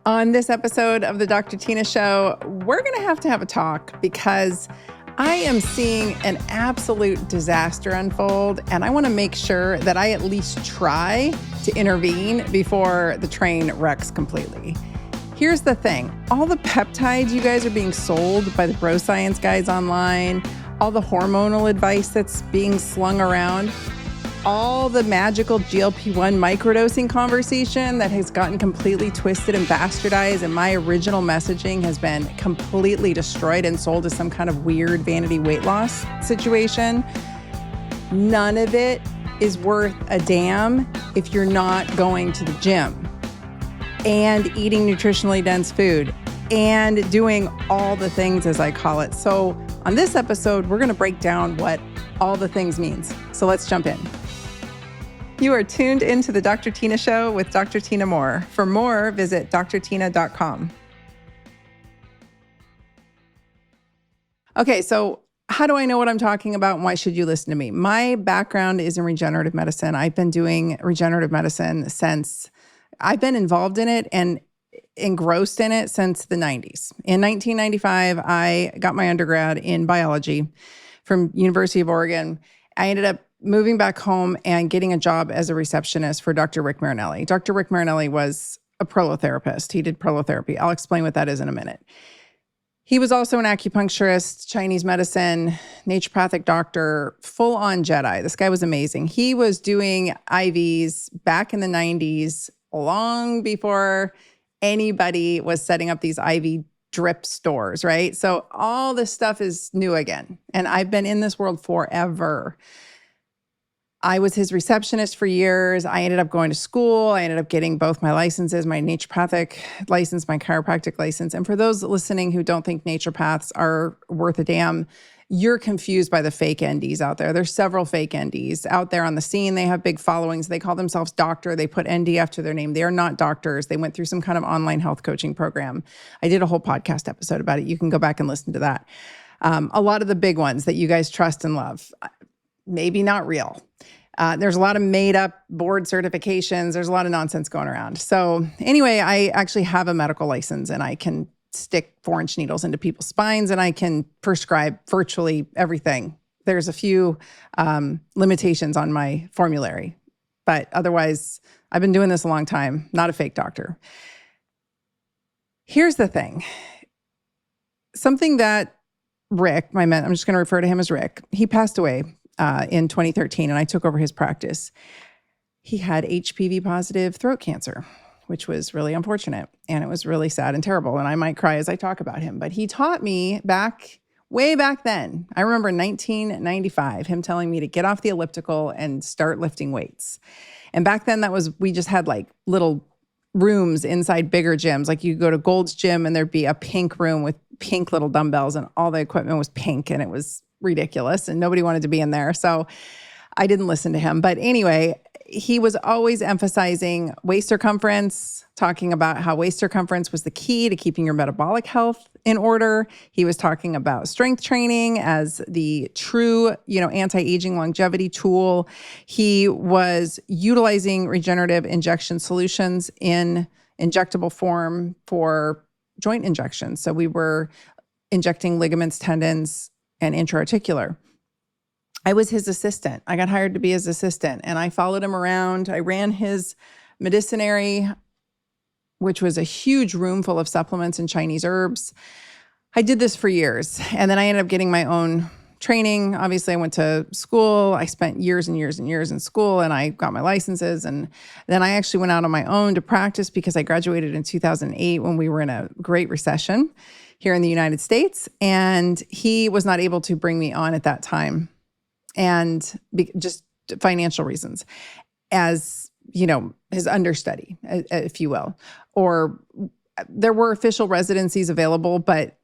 On this episode of the Dr. Tina Show, we're going to have a talk because I am seeing an absolute disaster unfold, and I want to make sure that I at least try to intervene before the train wrecks completely. Here's the thing. All the peptides you guys are being sold by the bro science guys online, all the hormonal advice that's being slung around, all the magical GLP-1 microdosing conversation that has gotten completely twisted and bastardized, and my original messaging has been completely destroyed and sold as some kind of weird vanity weight loss situation. None of it is worth a damn if you're not going to the gym and eating nutritionally dense food and doing all the things, as I call it. So on this episode, we're going to break down what all the things means. So let's jump in. You are tuned into the Dr. Tina Show with Dr. Tina Moore. For more, visit drtina.com. Okay, so how do I know what I'm talking about and why should you listen to me? My background is in regenerative medicine. I've been doing regenerative medicine since I've been involved in it and engrossed in it since the 90s. In 1995, I got my undergrad in biology from University of Oregon. I ended up moving back home and getting a job as a receptionist for Dr. Rick Marinelli. Dr. Rick Marinelli was a prolotherapist. He did prolotherapy. I'll explain what that is in a minute. He was also an acupuncturist, Chinese medicine, naturopathic doctor, full-on Jedi. This guy was amazing. He was doing IVs back in the 90s, long before anybody was setting up these IV drip stores, right? So all this stuff is new again. And I've been in this world forever. I was his receptionist for years. I ended up going to school. I ended up getting both my licenses, my naturopathic license, my chiropractic license. And for those listening who don't think naturopaths are worth a damn, you're confused by the fake NDs out there. There's several fake NDs out there on the scene. They have big followings. They call themselves doctor. They put ND after their name. They are not doctors. They went through some kind of online health coaching program. I did a whole podcast episode about it. You can go back and listen to that. A lot of the big ones that you guys trust and love, maybe not real. There's a lot of made up board certifications. There's a lot of nonsense going around. So anyway, I actually have a medical license and I can stick 4-inch needles into people's spines and I can prescribe virtually everything. There's a few limitations on my formulary, but otherwise I've been doing this a long time, not a fake doctor. Here's the thing. Something that Rick, I'm just going to refer to him as Rick, he passed away in 2013, and I took over his practice. He had HPV positive throat cancer, which was really unfortunate, and it was really sad and terrible, and I might cry as I talk about him. But he taught me way back then, I remember 1995, him telling me to get off the elliptical and start lifting weights. And back then we just had like little rooms inside bigger gyms. Like you go to Gold's Gym and there'd be a pink room with pink little dumbbells and all the equipment was pink and it was ridiculous and nobody wanted to be in there. So I didn't listen to him. But anyway, he was always emphasizing waist circumference, talking about how waist circumference was the key to keeping your metabolic health in order. He was talking about strength training as the true, anti-aging longevity tool. He was utilizing regenerative injection solutions in injectable form for joint injections. So we were injecting ligaments, tendons, and intra-articular. I was his assistant. I got hired to be his assistant, and I followed him around. I ran his medicinary, which was a huge room full of supplements and Chinese herbs. I did this for years, and then I ended up getting my own training. Obviously, I went to school. I spent years and years and years in school, and I got my licenses, and then I actually went out on my own to practice because I graduated in 2008 when we were in a great recession here in the United States, and he was not able to bring me on at that time. And just financial reasons, as, his understudy, if you will. Or there were official residencies available, but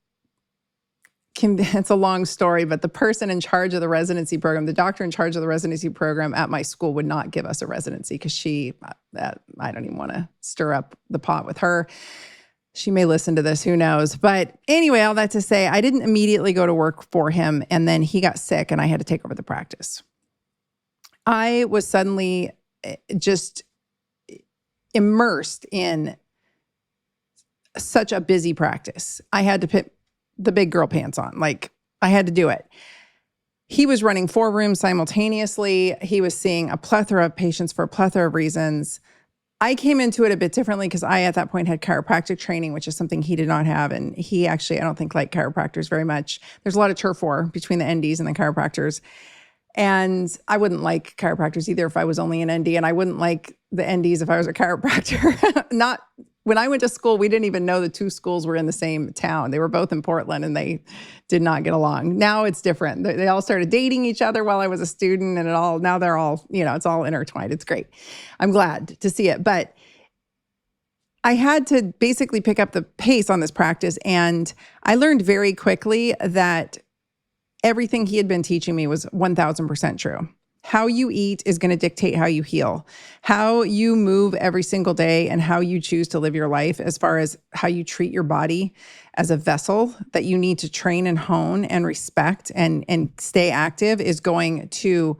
it's a long story, but the person in charge of the residency program, the doctor in charge of the residency program at my school would not give us a residency because I don't even want to stir up the pot with her. She may listen to this, who knows? But anyway, all that to say, I didn't immediately go to work for him, and then he got sick and I had to take over the practice. I was suddenly just immersed in such a busy practice. I had to put the big girl pants on. Like, I had to do it. He was running 4 rooms simultaneously. He was seeing a plethora of patients for a plethora of reasons. I came into it a bit differently because I, at that point, had chiropractic training, which is something he did not have. And he actually, I don't think, liked chiropractors very much. There's a lot of turf war between the NDs and the chiropractors. And I wouldn't like chiropractors either if I was only an ND, and I wouldn't like the NDs if I was a chiropractor. Not when I went to school, we didn't even know the 2 schools were in the same town. They were both in Portland, and they did not get along. Now it's different. They all started dating each other while I was a student, and now they're all, it's all intertwined. It's great. I'm glad to see it. But I had to basically pick up the pace on this practice, and I learned very quickly that everything he had been teaching me was 1,000% true. How you eat is going to dictate how you heal. How you move every single day and how you choose to live your life, as far as how you treat your body as a vessel that you need to train and hone and respect and stay active, is going to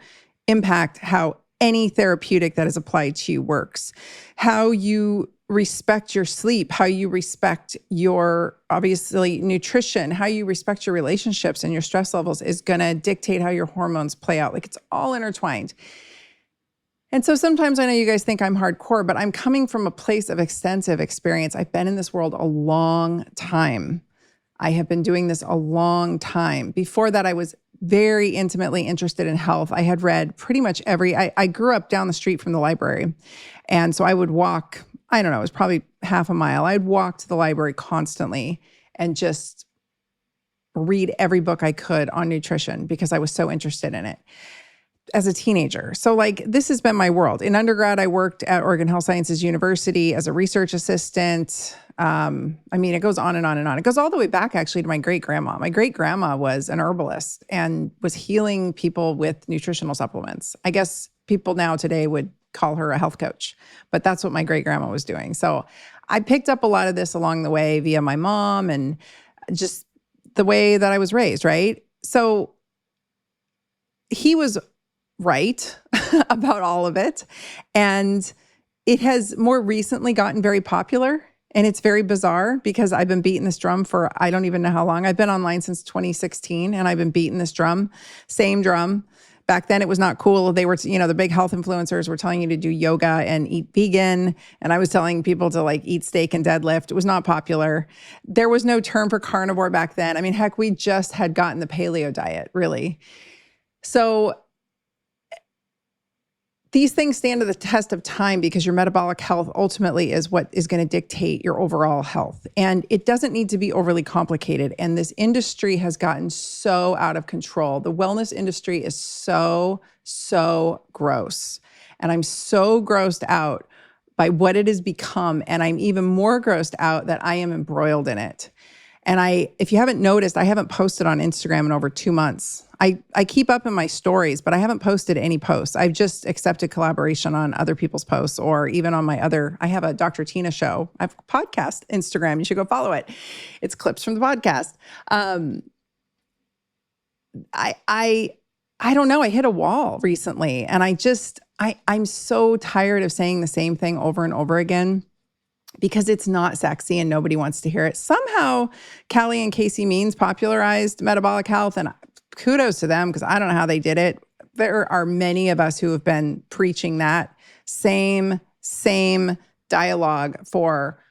impact how any therapeutic that is applied to you works. How you respect your sleep, how you respect your, obviously, nutrition, how you respect your relationships and your stress levels is going to dictate how your hormones play out. Like, it's all intertwined. And so sometimes I know you guys think I'm hardcore, but I'm coming from a place of extensive experience. I've been in this world a long time. I have been doing this a long time. Before that, I was very intimately interested in health. I had read pretty much I grew up down the street from the library. And so I would walk, I don't know, it was probably half a mile. I'd walk to the library constantly and just read every book I could on nutrition because I was so interested in it as a teenager. So like, this has been my world. In undergrad, I worked at Oregon Health Sciences University as a research assistant. It goes on and on and on. It goes all the way back actually to my great-grandma. My great-grandma was an herbalist and was healing people with nutritional supplements. I guess people now today would call her a health coach, but that's what my great-grandma was doing. So I picked up a lot of this along the way via my mom and just the way that I was raised, right? So he was right about all of it. And it has more recently gotten very popular. And it's very bizarre because I've been beating this drum for, I don't even know how long. I've been online since 2016 and I've been beating this drum, same drum. Back then it was not cool. They were, the big health influencers were telling you to do yoga and eat vegan. And I was telling people to like eat steak and deadlift. It was not popular. There was no term for carnivore back then. I mean, heck, we just had gotten the paleo diet, really. So these things stand to the test of time because your metabolic health ultimately is what is going to dictate your overall health. And it doesn't need to be overly complicated. And this industry has gotten so out of control. The wellness industry is so gross. And I'm so grossed out by what it has become. And I'm even more grossed out that I am embroiled in it. And if you haven't noticed, I haven't posted on Instagram in over 2 months. I keep up in my stories, but I haven't posted any posts. I've just accepted collaboration on other people's posts or even on I have a Dr. Tina show. I have a podcast, Instagram. You should go follow it. It's clips from the podcast. I don't know. I hit a wall recently and I'm so tired of saying the same thing over and over again, because it's not sexy and nobody wants to hear it. Somehow, Callie and Casey Means popularized metabolic health, and kudos to them because I don't know how they did it. There are many of us who have been preaching that same dialogue for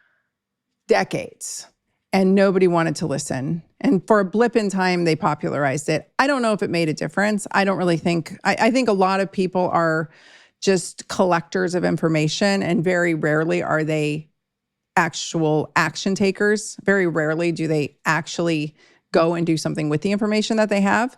decades, and nobody wanted to listen. And for a blip in time, they popularized it. I don't know if it made a difference. I don't really think, I think a lot of people are just collectors of information, and very rarely are they actual action takers. Very rarely do they actually go and do something with the information that they have.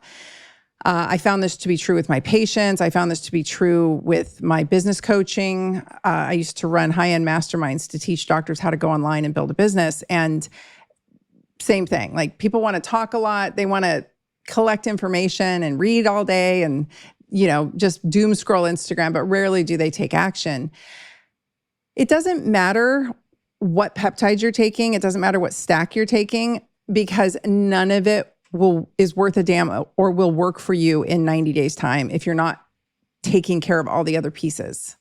I found this to be true with my patients. I found this to be true with my business coaching. I used to run high-end masterminds to teach doctors how to go online and build a business. And same thing, like people want to talk a lot. They want to collect information and read all day and, just doom scroll Instagram, but rarely do they take action. It doesn't matter what peptides you're taking. It doesn't matter what stack you're taking, because none of it is worth a damn or will work for you in 90 days time if you're not taking care of all the other pieces.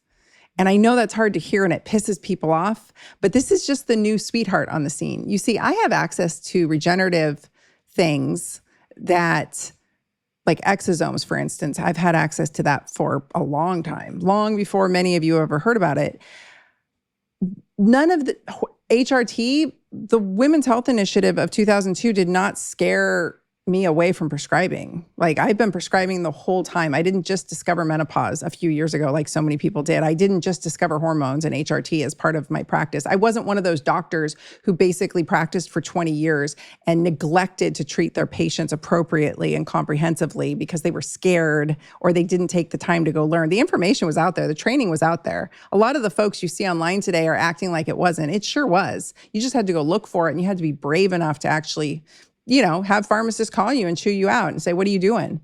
And I know that's hard to hear and it pisses people off, but this is just the new sweetheart on the scene. You see, I have access to regenerative things that, like exosomes, for instance. I've had access to that for a long time, long before many of you ever heard about it. None of the HRT, the Women's Health Initiative of 2002 did not scare me away from prescribing. Like, I've been prescribing the whole time. I didn't just discover menopause a few years ago like so many people did. I didn't just discover hormones and HRT as part of my practice. I wasn't one of those doctors who basically practiced for 20 years and neglected to treat their patients appropriately and comprehensively because they were scared or they didn't take the time to go learn. The information was out there. The training was out there. A lot of the folks you see online today are acting like it wasn't. It sure was. You just had to go look for it, and you had to be brave enough to actually, have pharmacists call you and chew you out and say, what are you doing?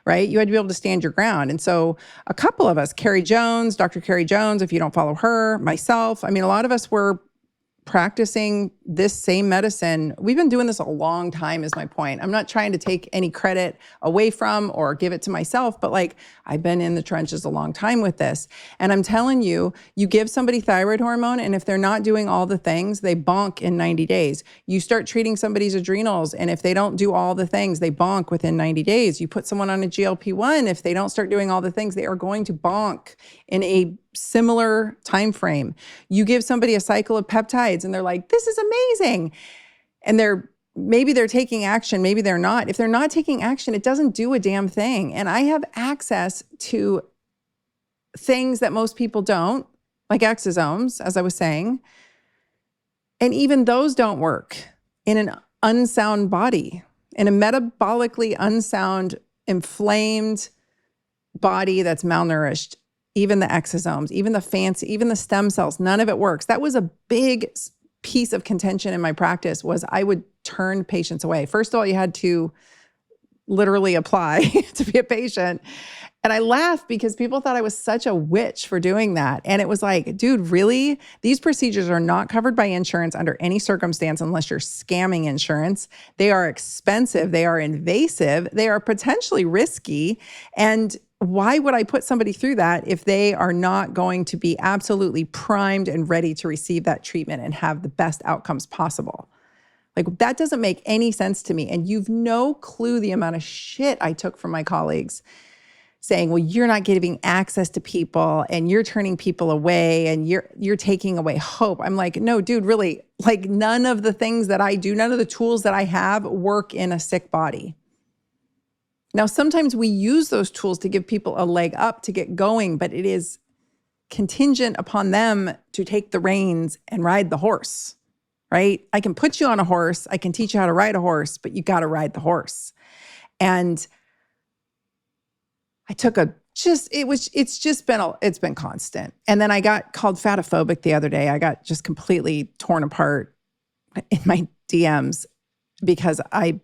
Right? You had to be able to stand your ground. And so a couple of us, Dr. Carrie Jones, if you don't follow her, myself, a lot of us were practicing this same medicine. We've been doing this a long time is my point. I'm not trying to take any credit away from or give it to myself, but I've been in the trenches a long time with this. And I'm telling you, you give somebody thyroid hormone, and if they're not doing all the things, they bonk in 90 days. You start treating somebody's adrenals, and if they don't do all the things, they bonk within 90 days. You put someone on a GLP-1, if they don't start doing all the things, they are going to bonk in a similar time frame. You give somebody a cycle of peptides and they're like, this is amazing. And maybe they're taking action, maybe they're not. If they're not taking action, it doesn't do a damn thing. And I have access to things that most people don't, like exosomes, as I was saying. And even those don't work in an unsound body, in a metabolically unsound, inflamed body that's malnourished. Even the exosomes, even the stem cells, none of it works. That was a big piece of contention in my practice, was I would turn patients away. First of all, you had to literally apply to be a patient. And I laughed because people thought I was such a witch for doing that. And it was like, dude, really? These procedures are not covered by insurance under any circumstance unless you're scamming insurance. They are expensive. They are invasive. They are potentially risky. And why would I put somebody through that if they are not going to be absolutely primed and ready to receive that treatment and have the best outcomes possible? That doesn't make any sense to me. And you've no clue the amount of shit I took from my colleagues saying, well, you're not giving access to people and you're turning people away and you're taking away hope. I'm like, no, dude, really, none of the things that I do, none of the tools that I have work in a sick body. Now, sometimes we use those tools to give people a leg up to get going, but it is contingent upon them to take the reins and ride the horse, right? I can put you on a horse. I can teach you how to ride a horse, but you got to ride the horse. And I took it's been constant. And then I got called fatophobic the other day. I got just completely torn apart in my DMs because I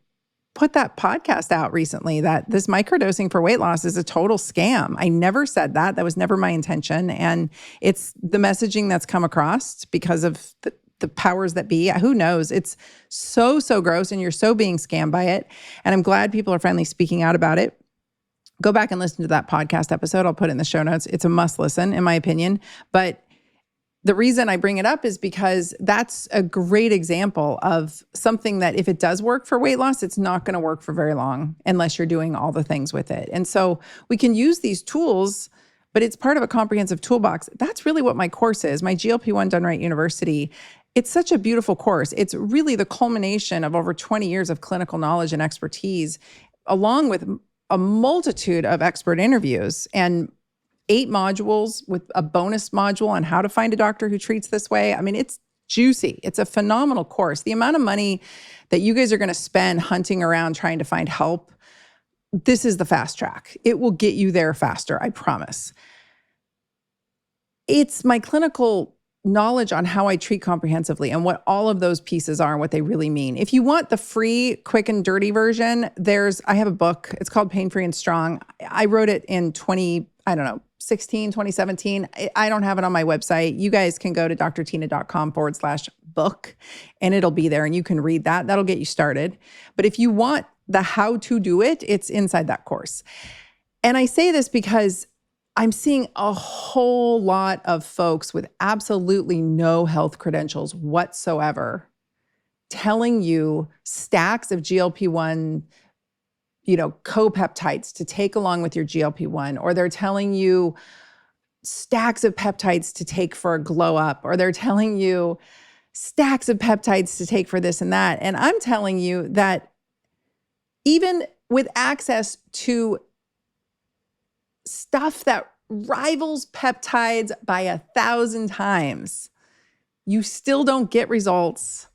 put that podcast out recently that this microdosing for weight loss is a total scam. I never said that. That was never my intention. And it's the messaging that's come across because of the powers that be. Who knows? It's so gross, and you're so being scammed by it. And I'm glad people are finally speaking out about it. Go back and listen to that podcast episode. I'll put it in the show notes. It's a must listen, in my opinion. But the reason I bring it up is because that's a great example of something that if it does work for weight loss, it's not going to work for very long unless you're doing all the things with it. And so we can use these tools, but it's part of a comprehensive toolbox. That's really what my course is, my GLP-1 Done Right University. It's such a beautiful course. It's really the culmination of over 20 years of clinical knowledge and expertise, along with a multitude of expert interviews and 8 modules with a bonus module on how to find a doctor who treats this way. It's juicy. It's a phenomenal course. The amount of money that you guys are going to spend hunting around trying to find help, this is the fast track. It will get you there faster, I promise. It's my clinical knowledge on how I treat comprehensively and what all of those pieces are and what they really mean. If you want the free, quick and dirty version, I have a book. It's called Pain Free and Strong. I wrote it in 2016, 2017. I don't have it on my website. You guys can go to drtina.com/book and it'll be there and you can read that. That'll get you started. But if you want the how to do it, it's inside that course. And I say this because I'm seeing a whole lot of folks with absolutely no health credentials whatsoever telling you stacks of GLP-1, co-peptides to take along with your GLP-1, or they're telling you stacks of peptides to take for a glow up, or they're telling you stacks of peptides to take for this and that. And I'm telling you that even with access to stuff that rivals peptides by 1,000 times, you still don't get results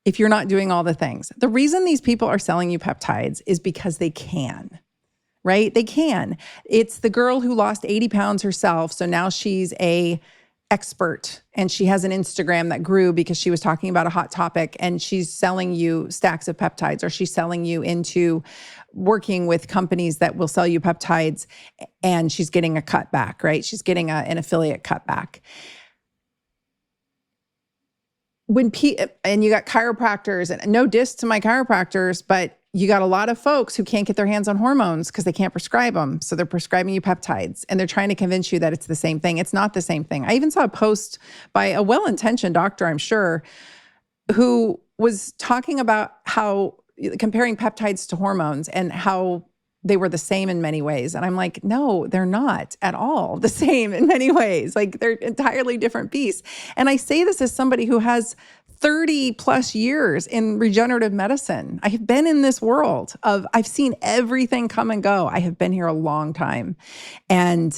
if you're not doing all the things. The reason these people are selling you peptides is because they can, right? They can. It's the girl who lost 80 pounds herself. So now she's a expert and she has an Instagram that grew because she was talking about a hot topic, and she's selling you stacks of peptides, or she's selling you into working with companies that will sell you peptides, and she's getting a cutback, right? She's getting an affiliate cutback. And you got chiropractors, and no diss to my chiropractors, but you got a lot of folks who can't get their hands on hormones because they can't prescribe them. So they're prescribing you peptides, and they're trying to convince you that it's the same thing. It's not the same thing. I even saw a post by a well-intentioned doctor, I'm sure, who was talking about how comparing peptides to hormones and how they were the same in many ways. And I'm like, no, they're not at all the same in many ways. Like, they're entirely different beasts. And I say this as somebody who has 30 plus years in regenerative medicine. I have been in this world I've seen everything come and go. I have been here a long time, and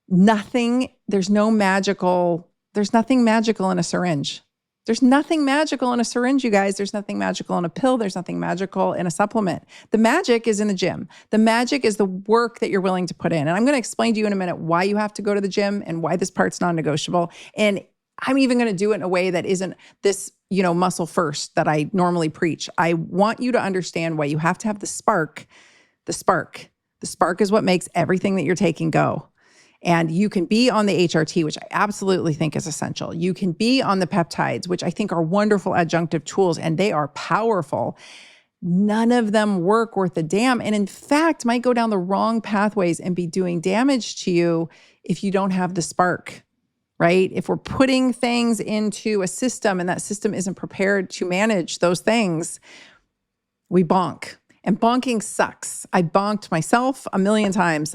there's nothing magical in a syringe. There's nothing magical in a syringe, you guys. There's nothing magical in a pill. There's nothing magical in a supplement. The magic is in the gym. The magic is the work that you're willing to put in. And I'm going to explain to you in a minute why you have to go to the gym and why this part's non-negotiable. And I'm even going to do it in a way that isn't this, muscle first that I normally preach. I want you to understand why you have to have the spark. The spark. The spark is what makes everything that you're taking go. And you can be on the HRT, which I absolutely think is essential. You can be on the peptides, which I think are wonderful adjunctive tools, and they are powerful. None of them work worth a damn, and in fact, might go down the wrong pathways and be doing damage to you if you don't have the spark, right? If we're putting things into a system and that system isn't prepared to manage those things, we bonk. And bonking sucks. I bonked myself a million times.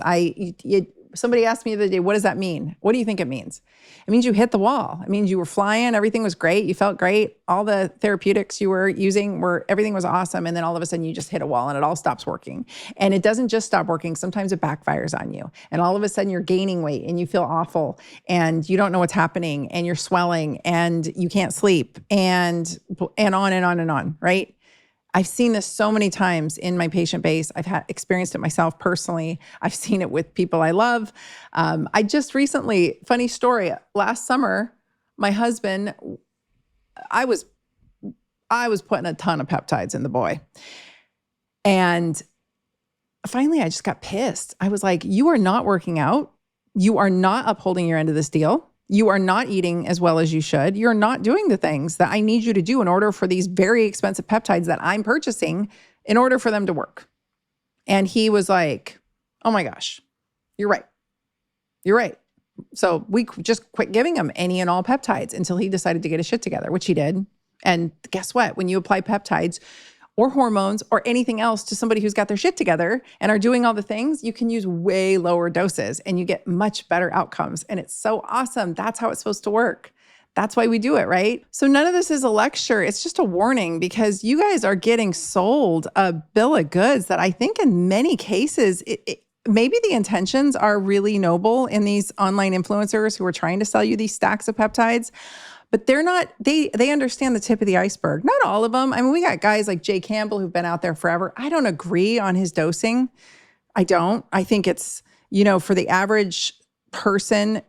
Somebody asked me the other day, what does that mean? What do you think it means? It means you hit the wall. It means you were flying. Everything was great. You felt great. All the therapeutics you were using everything was awesome. And then all of a sudden you just hit a wall and it all stops working. And it doesn't just stop working. Sometimes it backfires on you. And all of a sudden you're gaining weight and you feel awful and you don't know what's happening and you're swelling and you can't sleep and on and on and on, right? I've seen this so many times in my patient base. I've experienced it myself personally. I've seen it with people I love. I just recently, funny story, last summer, my husband, I was putting a ton of peptides in the boy. And finally, I just got pissed. I was like, you are not working out. You are not upholding your end of this deal. You are not eating as well as you should. You're not doing the things that I need you to do in order for these very expensive peptides that I'm purchasing in order for them to work. And he was like, oh my gosh, you're right. You're right. So we just quit giving him any and all peptides until he decided to get his shit together, which he did. And guess what? When you apply peptides or hormones or anything else to somebody who's got their shit together and are doing all the things, you can use way lower doses and you get much better outcomes. And it's so awesome. That's how it's supposed to work. That's why we do it, right? So none of this is a lecture. It's just a warning, because you guys are getting sold a bill of goods that I think in many cases, maybe the intentions are really noble in these online influencers who are trying to sell you these stacks of peptides. But they're not, they understand the tip of the iceberg. Not all of them. I mean, we got guys like Jay Campbell who've been out there forever. I don't agree on his dosing. I don't. I think it's, for the average person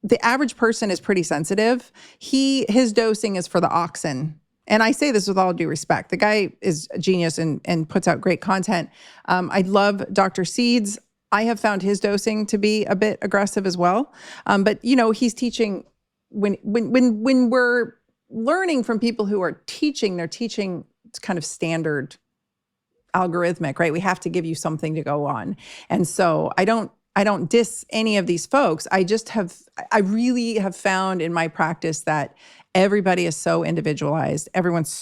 is pretty sensitive. His dosing is for the oxen. And I say this with all due respect. The guy is a genius and puts out great content. I love Dr. Seeds. I have found his dosing to be a bit aggressive as well. But he's teaching. When we're learning from people who are teaching, they're teaching kind of standard algorithmic, right? We have to give you something to go on. And so I don't I don't diss any of these folks. I really have found in my practice that everybody is so individualized. Everyone's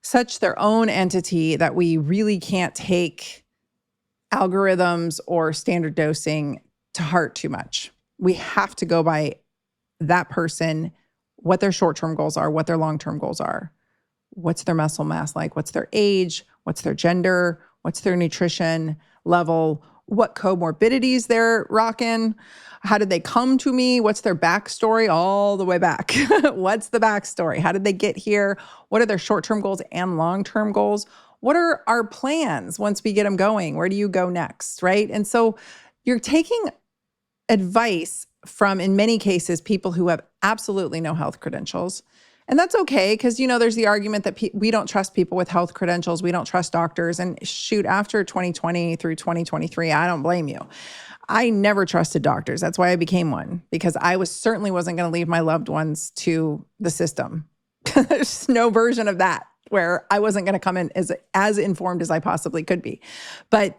such their own entity that we really can't take algorithms or standard dosing to heart too much. We have to go by that person, what their short-term goals are, what their long-term goals are. What's their muscle mass like? What's their age? What's their gender? What's their nutrition level? What comorbidities they're rocking? How did they come to me? What's their backstory all the way back? What's the backstory? How did they get here? What are their short-term goals and long-term goals? What are our plans once we get them going? Where do you go next, right? And so you're taking advice from, in many cases, people who have absolutely no health credentials. And that's okay, because, there's the argument that we don't trust people with health credentials. We don't trust doctors. And shoot, after 2020 through 2023, I don't blame you. I never trusted doctors. That's why I became one, because I certainly wasn't going to leave my loved ones to the system. There's no version of that where I wasn't going to come in as informed as I possibly could be. But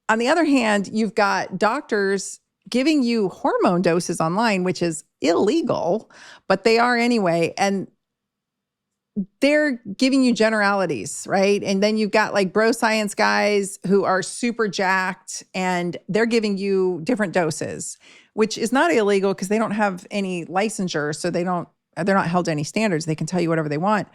on the other hand, you've got doctors giving you hormone doses online, which is illegal, but they are anyway. And they're giving you generalities, right? And then you've got like bro science guys who are super jacked and they're giving you different doses, which is not illegal because they don't have any licensure. So they're not held to any standards. They can tell you whatever they want.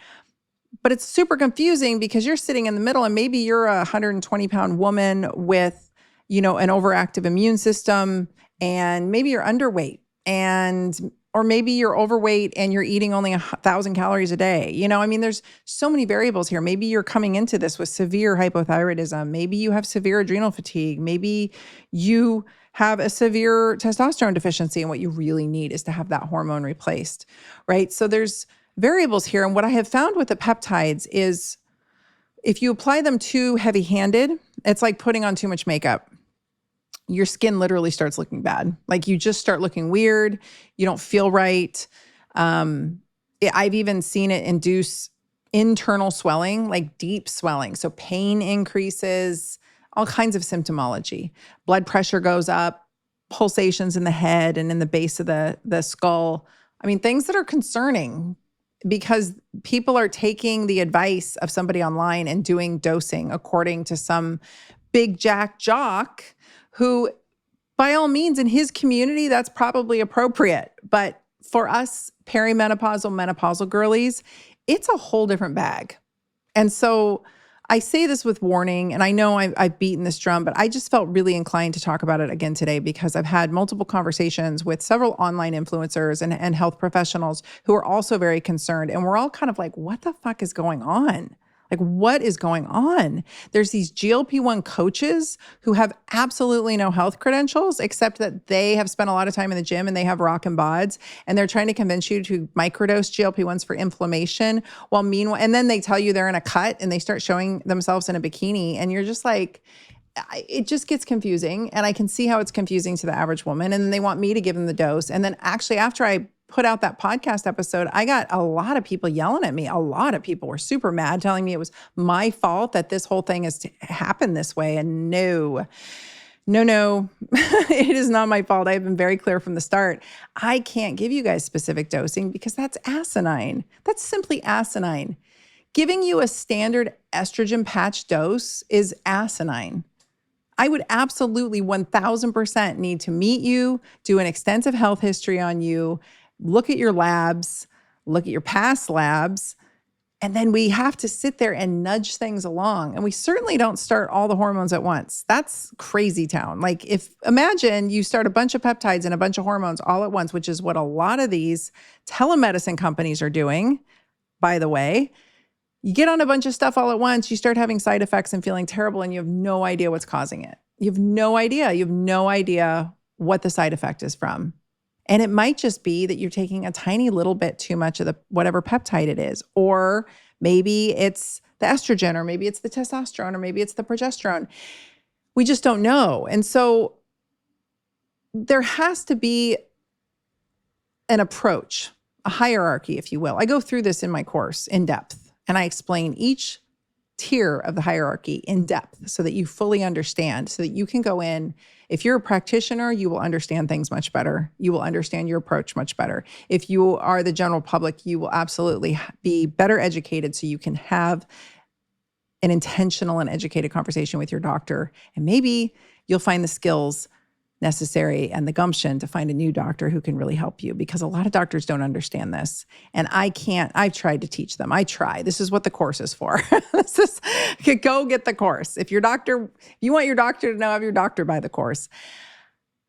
But it's super confusing because you're sitting in the middle and maybe you're a 120-pound woman with, an overactive immune system, and maybe you're underweight, or maybe you're overweight and you're eating only 1,000 calories a day. There's so many variables here. Maybe you're coming into this with severe hypothyroidism. Maybe you have severe adrenal fatigue. Maybe you have a severe testosterone deficiency, and what you really need is to have that hormone replaced, right? So there's variables here. And what I have found with the peptides is if you apply them too heavy-handed, it's like putting on too much makeup. Your skin literally starts looking bad. Like you just start looking weird. You don't feel right. I've even seen it induce internal swelling, like deep swelling. So pain increases, all kinds of symptomology. Blood pressure goes up, pulsations in the head and in the base of the skull. Things that are concerning because people are taking the advice of somebody online and doing dosing according to some big jack jock who, by all means, in his community, that's probably appropriate. But for us perimenopausal, menopausal girlies, it's a whole different bag. And so I say this with warning, and I know I've beaten this drum, but I just felt really inclined to talk about it again today because I've had multiple conversations with several online influencers and health professionals who are also very concerned. And we're all kind of like, what the fuck is going on? Like, what is going on? There's these GLP-1 coaches who have absolutely no health credentials, except that they have spent a lot of time in the gym and they have rockin' bods, and they're trying to convince you to microdose GLP-1s for inflammation. While meanwhile, and then they tell you they're in a cut and they start showing themselves in a bikini, and you're just like, it just gets confusing. And I can see how it's confusing to the average woman. And then they want me to give them the dose. And then actually, after I put out that podcast episode, I got a lot of people yelling at me. A lot of people were super mad, telling me it was my fault that this whole thing has happened this way. And no, it is not my fault. I've been very clear from the start. I can't give you guys specific dosing because that's asinine. That's simply asinine. Giving you a standard estrogen patch dose is asinine. I would absolutely 1,000% need to meet you, do an extensive health history on you, look at your labs, look at your past labs, and then we have to sit there and nudge things along. And we certainly don't start all the hormones at once. That's crazy town. Like imagine you start a bunch of peptides and a bunch of hormones all at once, which is what a lot of these telemedicine companies are doing, by the way. You get on a bunch of stuff all at once, you start having side effects and feeling terrible, and you have no idea what's causing it. You have no idea. You have no idea what the side effect is from. And it might just be that you're taking a tiny little bit too much of the whatever peptide it is. Or maybe it's the estrogen, or maybe it's the testosterone, or maybe it's the progesterone. We just don't know. And so there has to be an approach, a hierarchy, if you will. I go through this in my course in depth, and I explain each tier of the hierarchy in depth so that you fully understand, so that you can go in. If you're a practitioner, you will understand things much better. You will understand your approach much better. If you are the general public, you will absolutely be better educated so you can have an intentional and educated conversation with your doctor. And maybe you'll find the skills necessary and the gumption to find a new doctor who can really help you, because a lot of doctors don't understand this. And I've tried to teach them. This is what the course is for. Go get the course. If you want your doctor to know, have your doctor buy the course.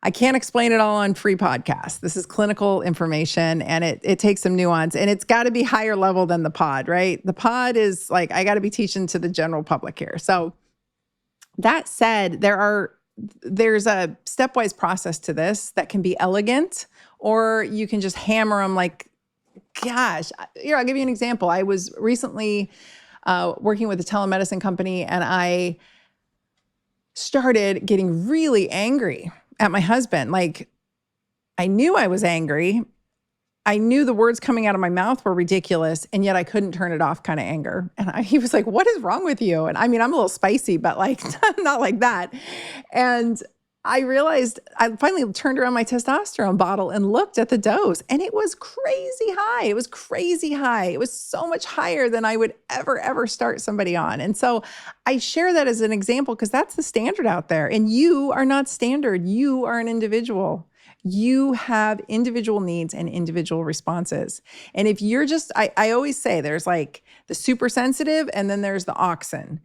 I can't explain it all on free podcasts. This is clinical information, and it takes some nuance, and it's got to be higher level than the pod, right? The pod is like, I got to be teaching to the general public here. So that said, there's a stepwise process to this that can be elegant, or you can just hammer them like, gosh. Here, I'll give you an example. I was recently working with a telemedicine company, and I started getting really angry at my husband. Like, I knew I was angry. I knew the words coming out of my mouth were ridiculous, and yet I couldn't turn it off kind of anger. And he was like, what is wrong with you? And I mean, I'm a little spicy, but like, not like that. And I realized, I finally turned around my testosterone bottle and looked at the dose, and it was crazy high. It was crazy high. It was so much higher than I would ever start somebody on. And so I share that as an example because that's the standard out there. And you are not standard. You are an individual. You have individual needs and individual responses. And if you're just, I always say there's like the super sensitive and then there's the oxen.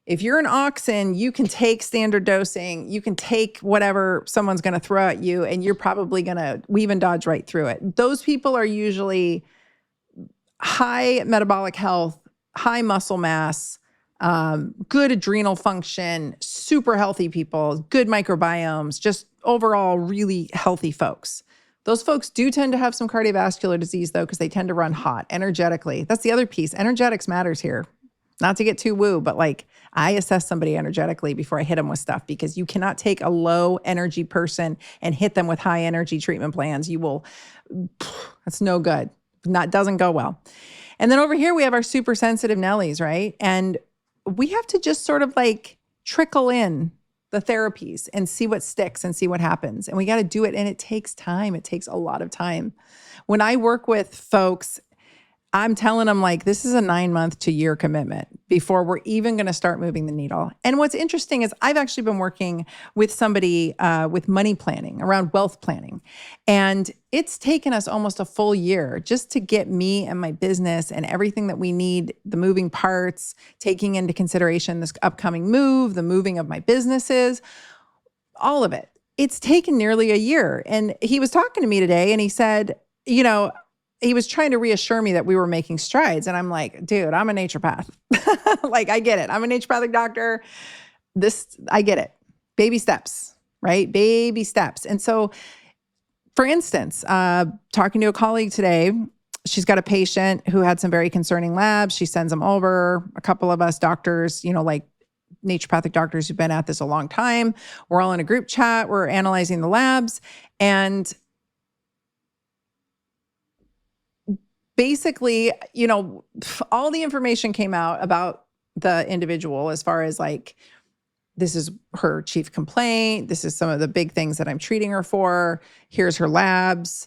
If you're an oxen, you can take standard dosing, you can take whatever someone's going to throw at you, and you're probably going to weave and dodge right through it. Those people are usually high metabolic health, high muscle mass, good adrenal function, super healthy people, good microbiomes, just overall really healthy folks. Those folks do tend to have some cardiovascular disease, though, because they tend to run hot energetically. That's the other piece. Energetics matters here. Not to get too woo, but like, I assess somebody energetically before I hit them with stuff, because you cannot take a low energy person and hit them with high energy treatment plans. That's no good. Doesn't go well. And then over here, we have our super sensitive Nellies, right? And we have to just sort of like trickle in the therapies and see what sticks and see what happens. And we got to do it. And it takes time. It takes a lot of time. When I work with folks, I'm telling them like, this is a 9-month to year commitment before we're even going to start moving the needle. And what's interesting is I've actually been working with somebody with money planning, around wealth planning. And it's taken us almost a full year just to get me and my business and everything that we need, the moving parts, taking into consideration this upcoming move, the moving of my businesses, all of it. It's taken nearly a year. And he was talking to me today and he said, he was trying to reassure me that we were making strides. And I'm like, dude, I'm a naturopath. Like, I get it. I'm a naturopathic doctor. I get it. Baby steps, right? Baby steps. And so, for instance, talking to a colleague today, she's got a patient who had some very concerning labs. She sends them over. A couple of us doctors, like naturopathic doctors who've been at this a long time. We're all in a group chat. We're analyzing the labs. And basically, all the information came out about the individual as far as like, this is her chief complaint. This is some of the big things that I'm treating her for. Here's her labs.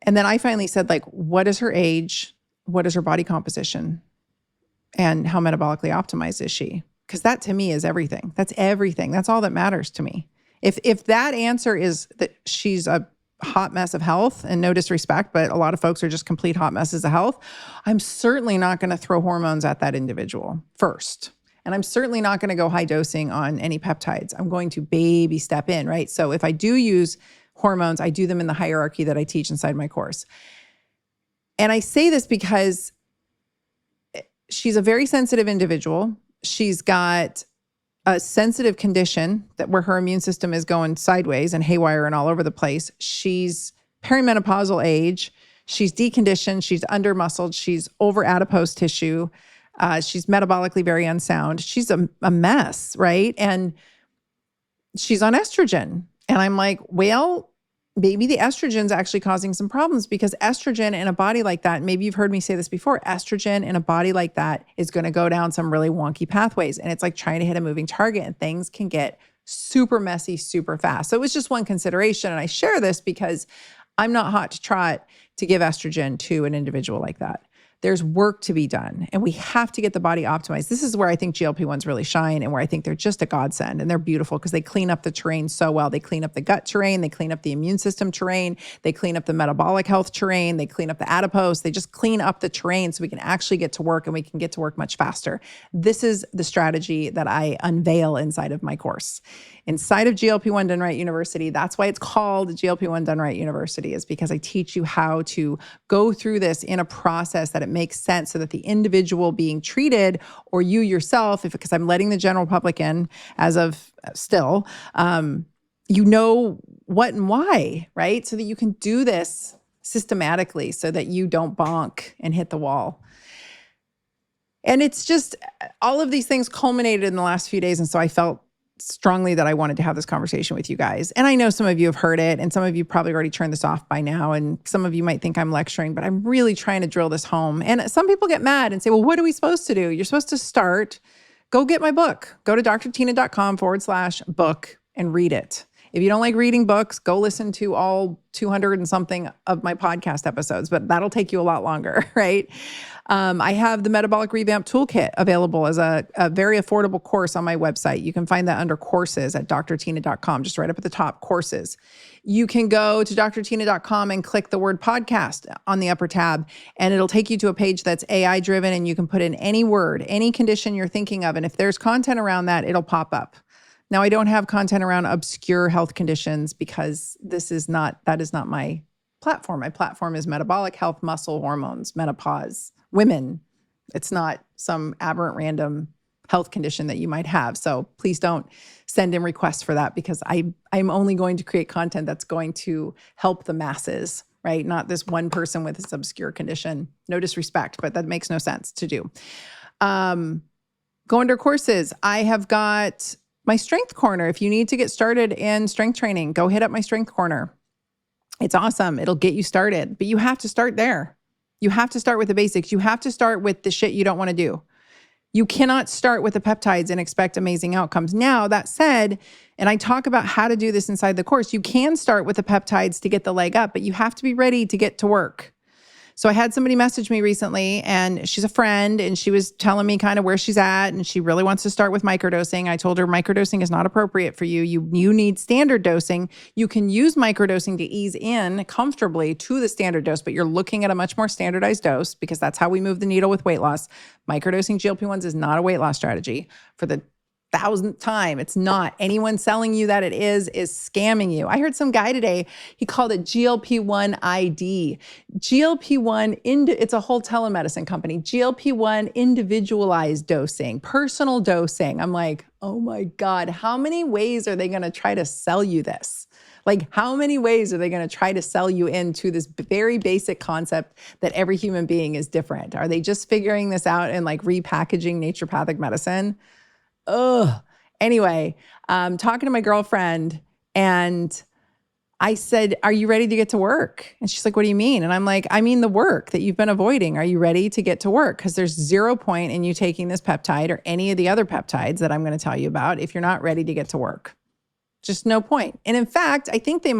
And then I finally said, like, what is her age? What is her body composition? And how metabolically optimized is she? Because that to me is everything. That's everything. That's all that matters to me. If that answer is that she's a hot mess of health, and no disrespect, but a lot of folks are just complete hot messes of health, I'm certainly not going to throw hormones at that individual first. And I'm certainly not going to go high dosing on any peptides. I'm going to baby step in, right? So if I do use hormones, I do them in the hierarchy that I teach inside my course. And I say this because she's a very sensitive individual. She's got a sensitive condition where her immune system is going sideways and haywire and all over the place. She's perimenopausal age. She's deconditioned. She's undermuscled. She's over adipose tissue. She's metabolically very unsound. She's a mess, right? And she's on estrogen. And I'm like, well, maybe the estrogen's actually causing some problems, because estrogen in a body like that, maybe you've heard me say this before, estrogen in a body like that is going to go down some really wonky pathways. And it's like trying to hit a moving target, and things can get super messy, super fast. So it was just one consideration. And I share this because I'm not hot to trot to give estrogen to an individual like that. There's work to be done, and we have to get the body optimized. This is where I think GLP-1s really shine, and where I think they're just a godsend, and they're beautiful because they clean up the terrain so well. They clean up the gut terrain, they clean up the immune system terrain, they clean up the metabolic health terrain, they clean up the adipose, they just clean up the terrain so we can actually get to work, and we can get to work much faster. This is the strategy that I unveil inside of my course. Inside of GLP-1 Done Right University, that's why it's called GLP-1 Done Right University, is because I teach you how to go through this in a process that it makes sense, so that the individual being treated, or you yourself, because I'm letting the general public in as of still, you know what and why, right? So that you can do this systematically, so that you don't bonk and hit the wall. And it's just, all of these things culminated in the last few days. And so I felt strongly that I wanted to have this conversation with you guys. And I know some of you have heard it, and some of you probably already turned this off by now, and some of you might think I'm lecturing, but I'm really trying to drill this home. And some people get mad and say, well, what are we supposed to do? You're supposed to start, go get my book. Go to drtina.com/book and read it. If you don't like reading books, go listen to all 200 and something of my podcast episodes, but that'll take you a lot longer, right? I have the Metabolic Revamp Toolkit available as a very affordable course on my website. You can find that under courses at drtina.com, just right up at the top, courses. You can go to drtina.com and click the word podcast on the upper tab, and it'll take you to a page that's AI driven, and you can put in any word, any condition you're thinking of. And if there's content around that, it'll pop up. Now, I don't have content around obscure health conditions, because that is not my platform. My platform is metabolic health, muscle, hormones, menopause, women. It's not some aberrant random health condition that you might have. So please don't send in requests for that, because I'm only going to create content that's going to help the masses, right? Not this one person with this obscure condition. No disrespect, but that makes no sense to do. Go under courses. I have got my Strength Corner. If you need to get started in strength training, go hit up my Strength Corner. It's awesome. It'll get you started, but you have to start there. You have to start with the basics. You have to start with the shit you don't want to do. You cannot start with the peptides and expect amazing outcomes. Now, that said, and I talk about how to do this inside the course, you can start with the peptides to get the leg up, but you have to be ready to get to work. So I had somebody message me recently, and she's a friend, and she was telling me kind of where she's at, and she really wants to start with microdosing. I told her microdosing is not appropriate for you. You need standard dosing. You can use microdosing to ease in comfortably to the standard dose, but you're looking at a much more standardized dose, because that's how we move the needle with weight loss. Microdosing GLP-1s is not a weight loss strategy. For the 1,000th time, it's not. Anyone selling you that it is scamming you. I heard some guy today, he called it GLP-1 ID. GLP-1, it's a whole telemedicine company. GLP-1 individualized dosing, personal dosing. I'm like, oh my God, how many ways are they going to try to sell you this? Like, how many ways are they going to try to sell you into this very basic concept that every human being is different? Are they just figuring this out and like repackaging naturopathic medicine? Ugh. Anyway, talking to my girlfriend, and I said, are you ready to get to work? And she's like, what do you mean? And I'm like, I mean the work that you've been avoiding. Are you ready to get to work? Because there's 0 point in you taking this peptide or any of the other peptides that I'm going to tell you about if you're not ready to get to work. Just no point. And in fact, I think you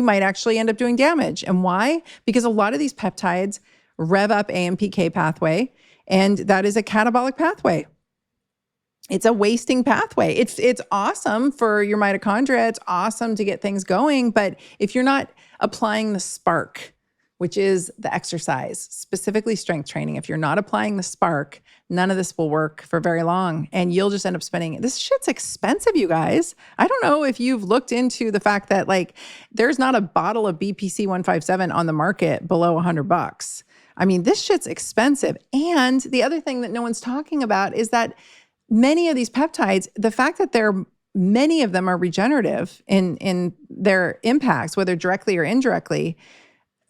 might actually end up doing damage. And why? Because a lot of these peptides rev up AMPK pathway, and that is a catabolic pathway. It's a wasting pathway. It's awesome for your mitochondria. It's awesome to get things going. But if you're not applying the spark, which is the exercise, specifically strength training, if you're not applying the spark, none of this will work for very long. And you'll just end up spending, this shit's expensive, you guys. I don't know if you've looked into the fact that there's not a bottle of BPC 157 on the market below $100. I mean, this shit's expensive. And the other thing that no one's talking about is that many of these peptides, the fact that many of them are regenerative in their impacts, whether directly or indirectly,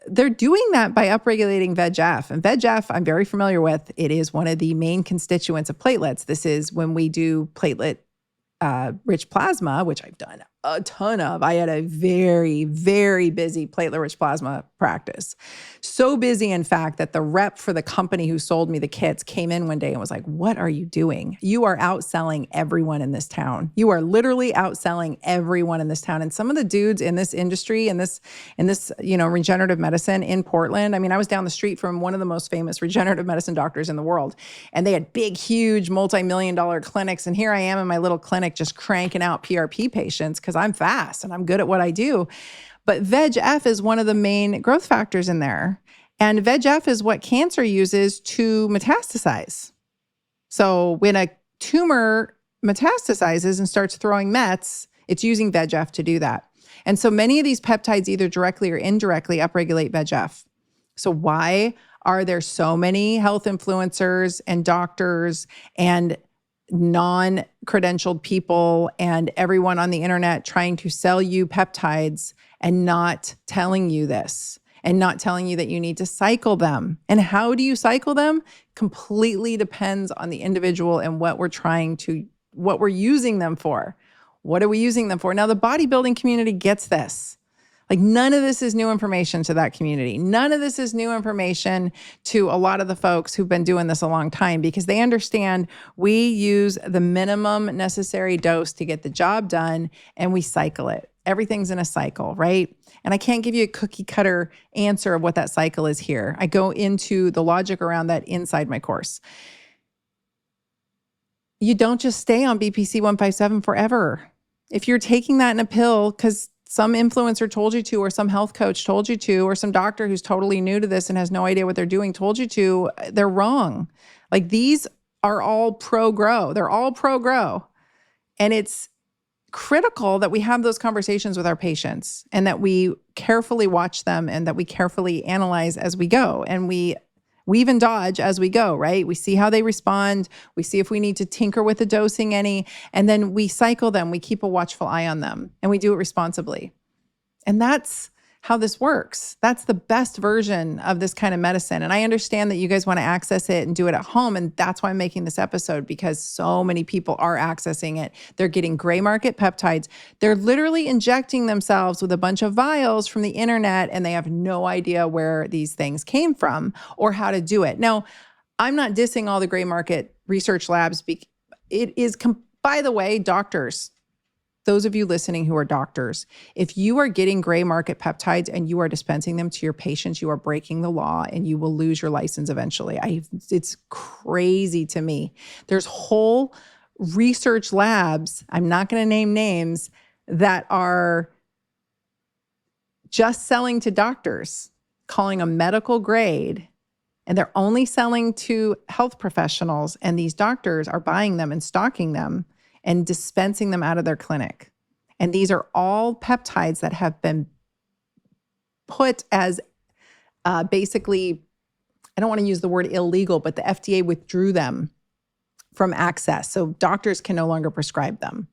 they're doing that by upregulating VEGF. And VEGF, I'm very familiar with. It is one of the main constituents of platelets. This is when we do platelet rich plasma, which I've done a ton of. I had a very, very busy platelet-rich plasma practice. So busy, in fact, that the rep for the company who sold me the kits came in one day and was like, "What are you doing? You are outselling everyone in this town. You are literally outselling everyone in this town." And some of the dudes in this industry, in this, regenerative medicine in Portland, I mean, I was down the street from one of the most famous regenerative medicine doctors in the world, and they had big, huge, multi-million-dollar clinics. And here I am in my little clinic just cranking out PRP patients because I'm fast and I'm good at what I do. But VEGF is one of the main growth factors in there. And VEGF is what cancer uses to metastasize. So when a tumor metastasizes and starts throwing mets, it's using VEGF to do that. And so many of these peptides either directly or indirectly upregulate VEGF. So why are there so many health influencers and doctors and non-credentialed people and everyone on the internet trying to sell you peptides and not telling you this and not telling you that you need to cycle them? And how do you cycle them? Completely depends on the individual and what we're using them for. What are we using them for? Now, the bodybuilding community gets this. Like, none of this is new information to that community. None of this is new information to a lot of the folks who've been doing this a long time, because they understand we use the minimum necessary dose to get the job done, and we cycle it. Everything's in a cycle, right? And I can't give you a cookie cutter answer of what that cycle is here. I go into the logic around that inside my course. You don't just stay on BPC 157 forever. If you're taking that in a pill because some influencer told you to, or some health coach told you to, or some doctor who's totally new to this and has no idea what they're doing told you to, they're wrong. Like, these are all pro-grow. They're all pro-grow. And it's critical that we have those conversations with our patients and that we carefully watch them and that we carefully analyze as we go. And we even dodge as we go, right? We see how they respond. We see if we need to tinker with the dosing any, and then we cycle them. We keep a watchful eye on them, and we do it responsibly. And that's how this works. That's the best version of this kind of medicine. And I understand that you guys want to access it and do it at home. And that's why I'm making this episode, because so many people are accessing it. They're getting gray market peptides. They're literally injecting themselves with a bunch of vials from the internet, and they have no idea where these things came from or how to do it. Now, I'm not dissing all the gray market research labs. It is, by the way, doctors, those of you listening who are doctors, if you are getting gray market peptides and you are dispensing them to your patients, you are breaking the law and you will lose your license eventually. It's crazy to me. There's whole research labs, I'm not going to name names, that are just selling to doctors, calling them medical grade, and they're only selling to health professionals, and these doctors are buying them and stocking them and dispensing them out of their clinic. And these are all peptides that have been put as basically, I don't want to use the word illegal, but the FDA withdrew them from access. So doctors can no longer prescribe them.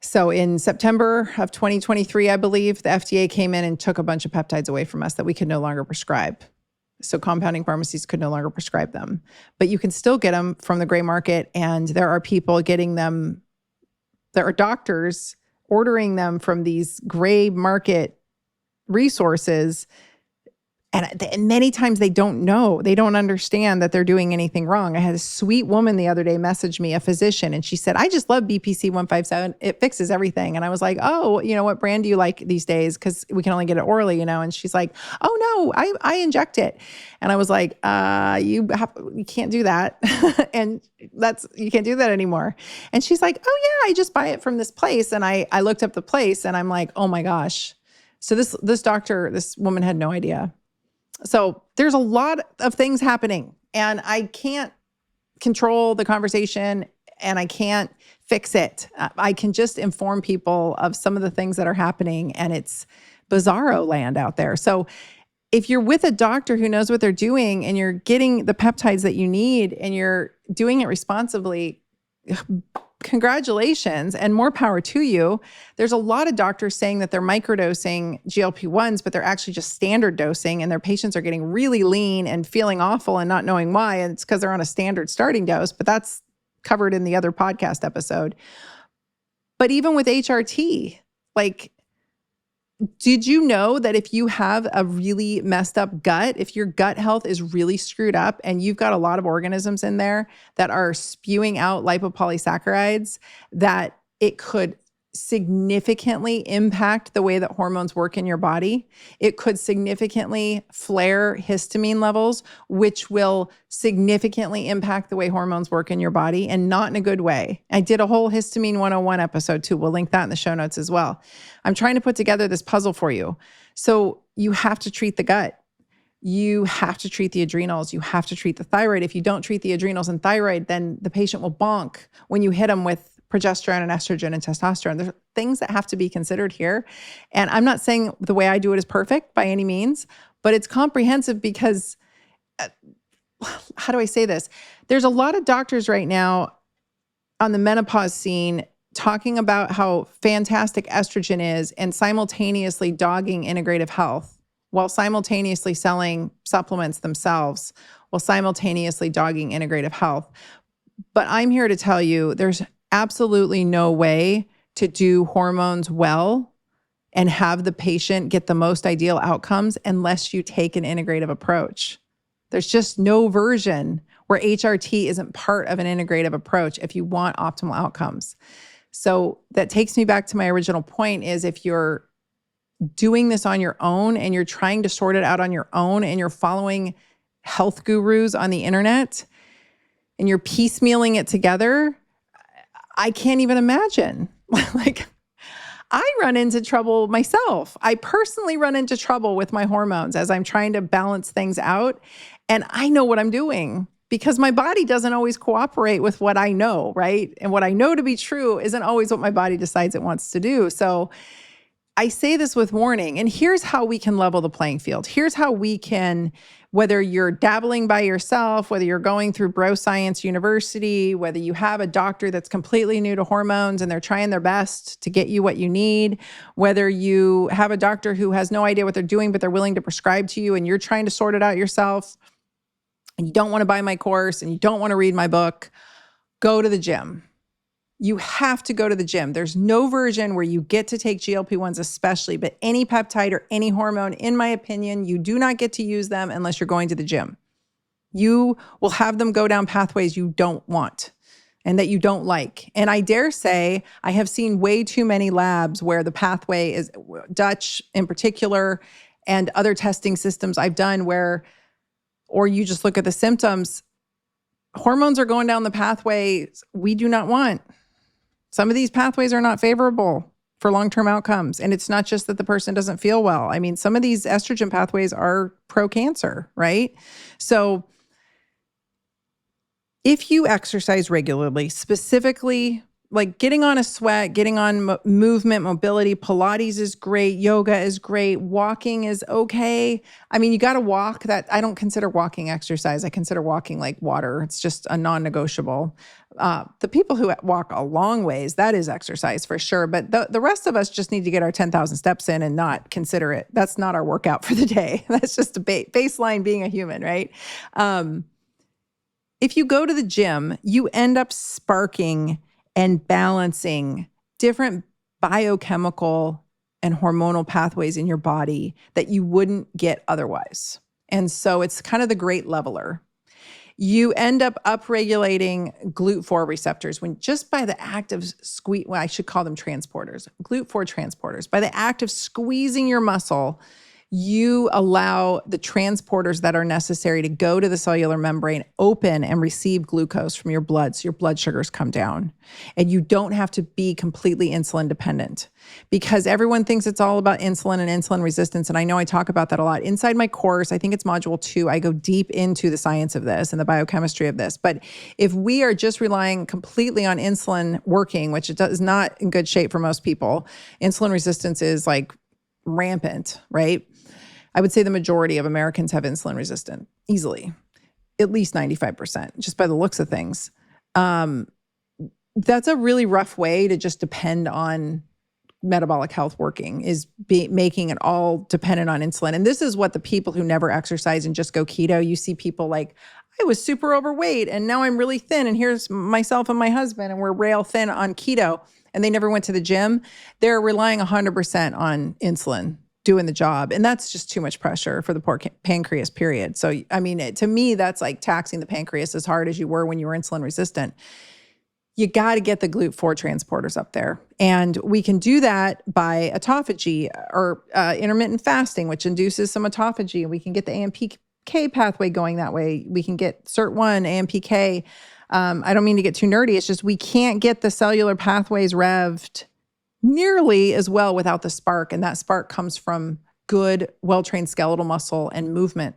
So in September of 2023, I believe, the FDA came in and took a bunch of peptides away from us that we could no longer prescribe. So compounding pharmacies could no longer prescribe them. But you can still get them from the gray market, and there are people getting them. There are doctors ordering them from these gray market resources. And many times they don't know, they don't understand that they're doing anything wrong. I had a sweet woman the other day message me, a physician, and she said, "I just love BPC 157. It fixes everything." And I was like, "Oh, what brand do you like these days? Because we can only get it orally, And she's like, "Oh no, I inject it." And I was like, you can't do that. And you can't do that anymore. And she's like, "Oh yeah, I just buy it from this place." And I looked up the place and I'm like, oh my gosh. So this woman had no idea. So there's a lot of things happening, and I can't control the conversation and I can't fix it. I can just inform people of some of the things that are happening, and it's bizarro land out there. So if you're with a doctor who knows what they're doing and you're getting the peptides that you need and you're doing it responsibly, congratulations and more power to you. There's a lot of doctors saying that they're microdosing GLP-1s, but they're actually just standard dosing, and their patients are getting really lean and feeling awful and not knowing why. And it's because they're on a standard starting dose, but that's covered in the other podcast episode. But even with HRT, like, did you know that if you have a really messed up gut, if your gut health is really screwed up and you've got a lot of organisms in there that are spewing out lipopolysaccharides, that it could significantly impact the way that hormones work in your body? It could significantly flare histamine levels, which will significantly impact the way hormones work in your body, and not in a good way. I did a whole Histamine 101 episode too. We'll link that in the show notes as well. I'm trying to put together this puzzle for you. So you have to treat the gut. You have to treat the adrenals. You have to treat the thyroid. If you don't treat the adrenals and thyroid, then the patient will bonk when you hit them with progesterone and estrogen and testosterone. There's things that have to be considered here. And I'm not saying the way I do it is perfect by any means, but it's comprehensive because, how do I say this? There's a lot of doctors right now on the menopause scene talking about how fantastic estrogen is and simultaneously dogging integrative health while simultaneously selling supplements themselves, while simultaneously dogging integrative health. But I'm here to tell you there's absolutely no way to do hormones well and have the patient get the most ideal outcomes unless you take an integrative approach. There's just no version where HRT isn't part of an integrative approach if you want optimal outcomes. So that takes me back to my original point is if you're doing this on your own and you're trying to sort it out on your own and you're following health gurus on the internet and you're piecemealing it together, I can't even imagine. Like, I run into trouble myself. I personally run into trouble with my hormones as I'm trying to balance things out. And I know what I'm doing because my body doesn't always cooperate with what I know, right? And what I know to be true isn't always what my body decides it wants to do. So I say this with warning, and here's how we can level the playing field. Here's how we can, whether you're dabbling by yourself, whether you're going through bro science university, whether you have a doctor that's completely new to hormones and they're trying their best to get you what you need, whether you have a doctor who has no idea what they're doing, but they're willing to prescribe to you and you're trying to sort it out yourself, and you don't want to buy my course and you don't want to read my book, go to the gym. You have to go to the gym. There's no version where you get to take GLP-1s especially, but any peptide or any hormone, in my opinion, you do not get to use them unless you're going to the gym. You will have them go down pathways you don't want and that you don't like. And I dare say I have seen way too many labs where the pathway is Dutch in particular and other testing systems I've done where, or you just look at the symptoms, hormones are going down the pathway we do not want. Some of these pathways are not favorable for long-term outcomes. And it's not just that the person doesn't feel well. I mean, some of these estrogen pathways are pro-cancer, right? So if you exercise regularly, specifically like getting on a sweat, getting on movement, mobility, Pilates is great, yoga is great, walking is okay. I mean, you got to walk. That I don't consider walking exercise. I consider walking like water. It's just a non-negotiable. The people who walk a long ways, that is exercise for sure. But the rest of us just need to get our 10,000 steps in and not consider it. That's not our workout for the day. That's just a baseline being a human, right? If you go to the gym, you end up sparking and balancing different biochemical and hormonal pathways in your body that you wouldn't get otherwise. And so it's kind of the great leveler. You end up upregulating GLUT4 receptors when just by the act of well, I should call them transporters, GLUT4 transporters. By the act of squeezing your muscle, you allow the transporters that are necessary to go to the cellular membrane, open and receive glucose from your blood so your blood sugars come down. And you don't have to be completely insulin dependent because everyone thinks it's all about insulin and insulin resistance. And I know I talk about that a lot. Inside my course, I think it's module 2, I go deep into the science of this and the biochemistry of this. But if we are just relying completely on insulin working, which it is not in good shape for most people, insulin resistance is like rampant, right? I would say the majority of Americans have insulin resistant easily, at least 95%, just by the looks of things. That's a really rough way to just depend on metabolic health working, is making it all dependent on insulin. And this is what the people who never exercise and just go keto, you see people like, I was super overweight and now I'm really thin and here's myself and my husband and we're rail thin on keto. and they never went to the gym, they're relying 100% on insulin doing the job. And that's just too much pressure for the poor pancreas, period. So, I mean, to me, that's like taxing the pancreas as hard as you were when you were insulin resistant. You got to get the GLUT4 transporters up there. And we can do that by autophagy or intermittent fasting, which induces some autophagy. And we can get the AMPK pathway going that way. We can get SIRT1, AMPK. I don't mean to get too nerdy. It's just we can't get the cellular pathways revved nearly as well without the spark. And that spark comes from good, well-trained skeletal muscle and movement.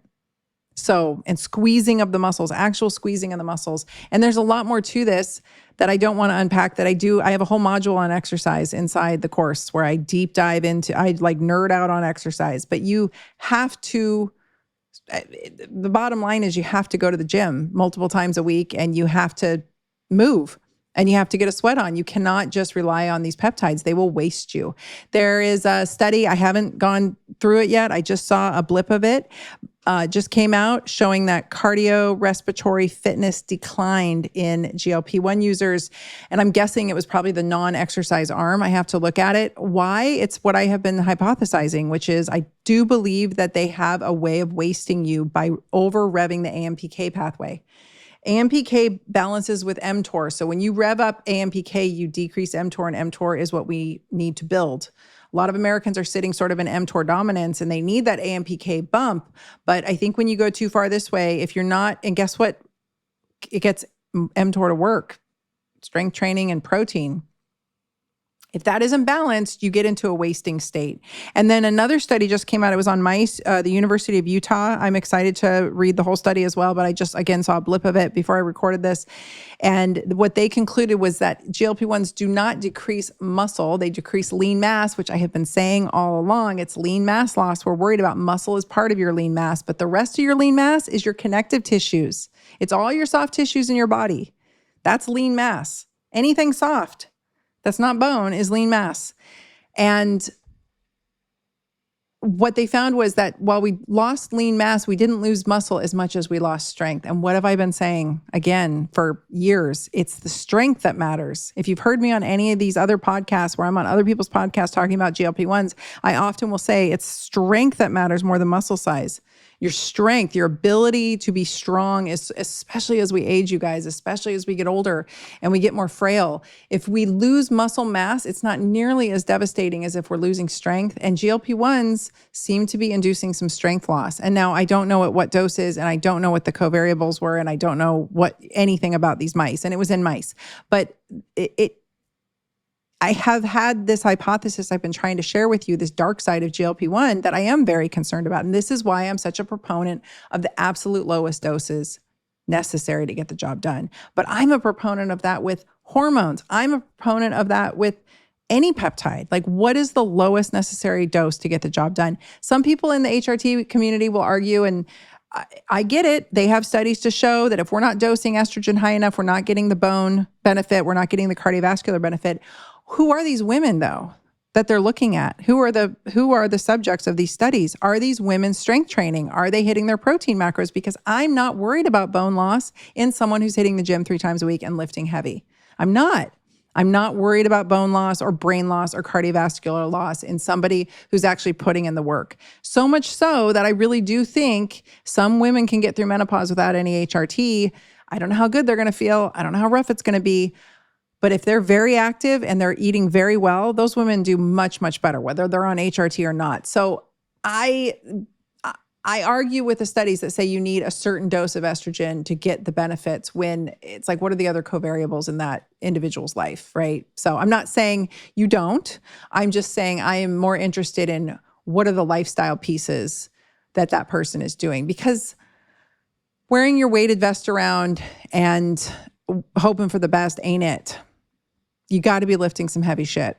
So, and squeezing of the muscles, actual squeezing of the muscles. And there's a lot more to this that I don't want to unpack that I do. I have a whole module on exercise inside the course where I deep dive into, I like nerd out on exercise, but you have to, the bottom line is you have to go to the gym multiple times a week and you have to move. And you have to get a sweat on. You cannot just rely on these peptides. They will waste you. There is a study, I haven't gone through it yet. I just saw a blip of it. Just came out showing that cardiorespiratory fitness declined in GLP-1 users. And I'm guessing it was probably the non-exercise arm. I have to look at it. Why? It's what I have been hypothesizing, which is I do believe that they have a way of wasting you by over-revving the AMPK pathway. AMPK balances with mTOR. So when you rev up AMPK, you decrease mTOR, and mTOR is what we need to build. A lot of Americans are sitting sort of in mTOR dominance and they need that AMPK bump. But I think when you go too far this way, if you're not, and guess what? It gets mTOR to work, strength training and protein. If that isn't balanced, you get into a wasting state. And then another study just came out. It was on mice, the University of Utah. I'm excited to read the whole study as well, but I just, again, saw a blip of it before I recorded this. And what they concluded was that GLP-1s do not decrease muscle. They decrease lean mass, which I have been saying all along. It's lean mass loss. We're worried about muscle as part of your lean mass, but the rest of your lean mass is your connective tissues. It's all your soft tissues in your body. That's lean mass. Anything soft that's not bone is lean mass. And what they found was that while we lost lean mass, we didn't lose muscle as much as we lost strength. And what have I been saying, again, for years? It's the strength that matters. If you've heard me on any of these other podcasts where I'm on other people's podcasts talking about GLP-1s, I often will say it's strength that matters more than muscle size. Your strength, your ability to be strong, is, especially as we age, you guys, especially as we get older and we get more frail. If we lose muscle mass, it's not nearly as devastating as if we're losing strength. And GLP-1s seem to be inducing some strength loss. And now I don't know at what doses, and I don't know what the covariables were, and I don't know anything about these mice. And it was in mice. But I have had this hypothesis I've been trying to share with you, this dark side of GLP-1 that I am very concerned about. And this is why I'm such a proponent of the absolute lowest doses necessary to get the job done. But I'm a proponent of that with hormones. I'm a proponent of that with any peptide. Like, what is the lowest necessary dose to get the job done? Some people in the HRT community will argue, and I get it. They have studies to show that if we're not dosing estrogen high enough, we're not getting the bone benefit, we're not getting the cardiovascular benefit. Who are these women, though, that they're looking at? Who are the subjects of these studies? Are these women strength training? Are they hitting their protein macros? Because I'm not worried about bone loss in someone who's hitting the gym 3 times a week and lifting heavy. I'm not worried about bone loss or brain loss or cardiovascular loss in somebody who's actually putting in the work. So much so that I really do think some women can get through menopause without any HRT. I don't know how good they're going to feel. I don't know how rough it's going to be. But if they're very active and they're eating very well, those women do much, much better, whether they're on HRT or not. So I argue with the studies that say you need a certain dose of estrogen to get the benefits, when it's like, what are the other covariables in that individual's life, right? So I'm not saying you don't. I'm just saying I am more interested in what are the lifestyle pieces that person is doing. Because wearing your weighted vest around and hoping for the best ain't it. You got to be lifting some heavy shit.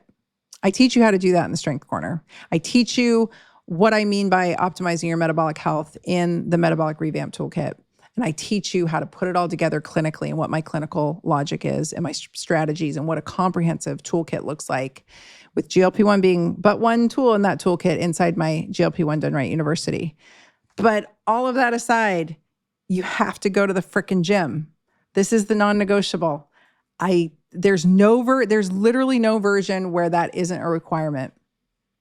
I teach you how to do that in the Strength Corner. I teach you what I mean by optimizing your metabolic health in the Metabolic Revamp Toolkit. And I teach you how to put it all together clinically and what my clinical logic is and my strategies and what a comprehensive toolkit looks like, with GLP-1 being but one tool in that toolkit inside my GLP-1 Done Right University. But all of that aside, you have to go to the frickin' gym. This is the non-negotiable. I there's literally no version where that isn't a requirement.